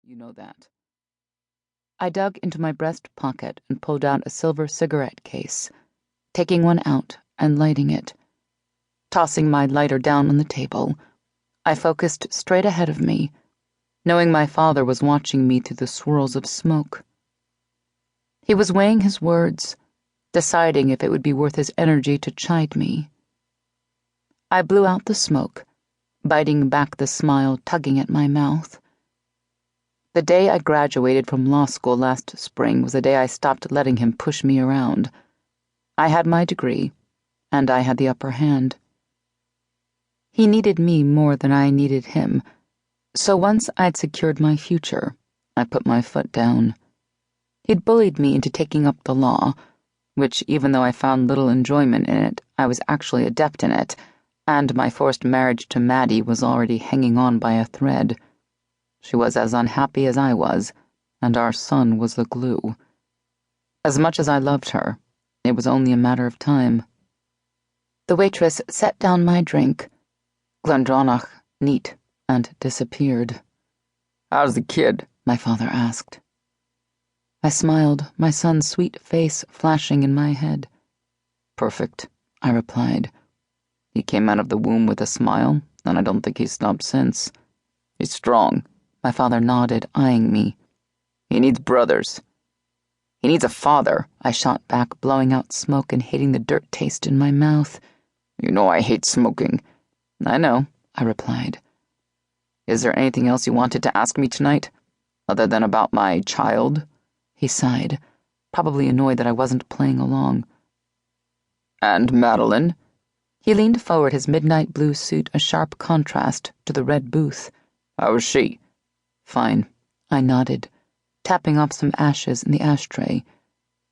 You know that. I dug into my breast pocket and pulled out a silver cigarette case, taking one out and lighting it. Tossing my lighter down on the table, I focused straight ahead of me, knowing my father was watching me through the swirls of smoke. He was weighing his words, deciding if it would be worth his energy to chide me. I blew out the smoke, biting back the smile tugging at my mouth. The day I graduated from law school last spring was the day I stopped letting him push me around. I had my degree, and I had the upper hand. He needed me more than I needed him, so once I'd secured my future, I put my foot down. He'd bullied me into taking up the law, which, even though I found little enjoyment in it, I was actually adept in it, and my forced marriage to Maddie was already hanging on by a thread. She was as unhappy as I was, and our son was the glue. As much as I loved her, it was only a matter of time. The waitress set down my drink, Glendronach, neat, and disappeared. "How's the kid?" my father asked. I smiled, my son's sweet face flashing in my head. "Perfect," I replied. "He came out of the womb with a smile, and I don't think he's stopped since. He's strong." My father nodded, eyeing me. "He needs brothers." "He needs a father," I shot back, blowing out smoke and hating the dirt taste in my mouth. "You know I hate smoking." "I know," I replied. "Is there anything else you wanted to ask me tonight, other than about my child?" He sighed, probably annoyed that I wasn't playing along. "And Madeline?" He leaned forward, his midnight blue suit a sharp contrast to the red booth. "How is she?" "Fine," I nodded, tapping off some ashes in the ashtray.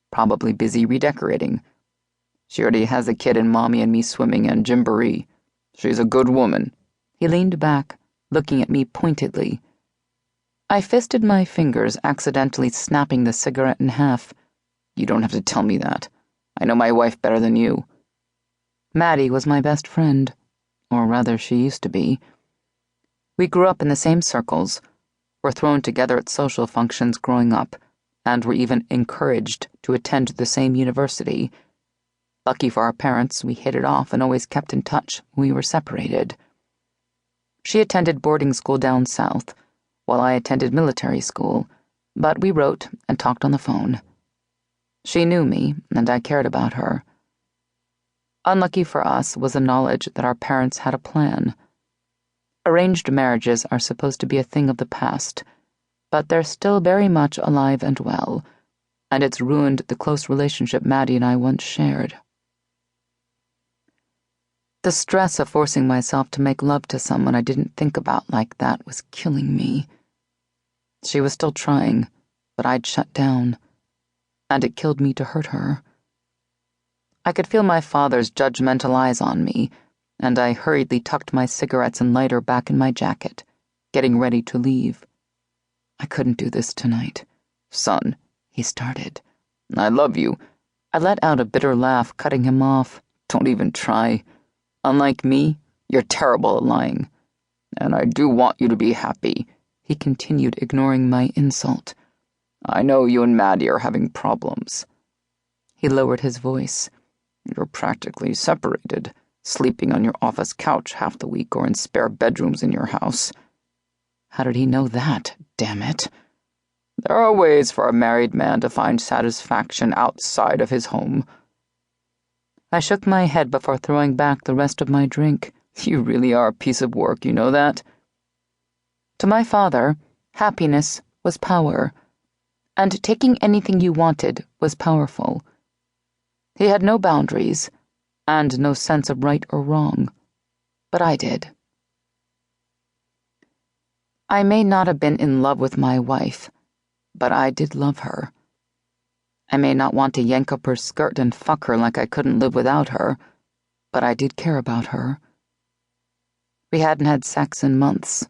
"Probably busy redecorating. She already has a kid and Mommy and me swimming and Gymboree. She's a good woman." He leaned back, looking at me pointedly. I fisted my fingers, accidentally snapping the cigarette in half. "You don't have to tell me that. I know my wife better than you." Maddie was my best friend, or rather she used to be. We grew up in the same circles, were thrown together at social functions growing up, and were even encouraged to attend the same university. Lucky for our parents, we hit it off and always kept in touch when we were separated. She attended boarding school down south, while I attended military school, but we wrote and talked on the phone. She knew me, and I cared about her. Unlucky for us was the knowledge that our parents had a plan. Arranged marriages are supposed to be a thing of the past, but they're still very much alive and well, and it's ruined the close relationship Maddie and I once shared. The stress of forcing myself to make love to someone I didn't think about like that was killing me. She was still trying, but I'd shut down, and it killed me to hurt her. I could feel my father's judgmental eyes on me, and I hurriedly tucked my cigarettes and lighter back in my jacket, getting ready to leave. I couldn't do this tonight. "Son," he started. "I love you." I let out a bitter laugh, cutting him off. "Don't even try. Unlike me, you're terrible at lying. And I do want you to be happy," he continued, ignoring my insult. "I know you and Maddie are having problems." He lowered his voice. "You're practically separated, sleeping on your office couch half the week or in spare bedrooms in your house." How did he know that, damn it? "There are ways for a married man to find satisfaction outside of his home." I shook my head before throwing back the rest of my drink. "You really are a piece of work, you know that?" To my father, happiness was power, and taking anything you wanted was powerful. He had no boundaries, and no sense of right or wrong, but I did. I may not have been in love with my wife, but I did love her. I may not want to yank up her skirt and fuck her like I couldn't live without her, but I did care about her. We hadn't had sex in months,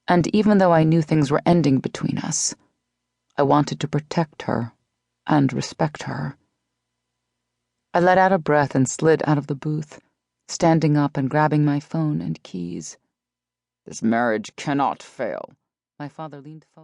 and even though I knew things were ending between us, I wanted to protect her and respect her. I let out a breath and slid out of the booth, standing up and grabbing my phone and keys. "This marriage cannot fail." My father leaned forward.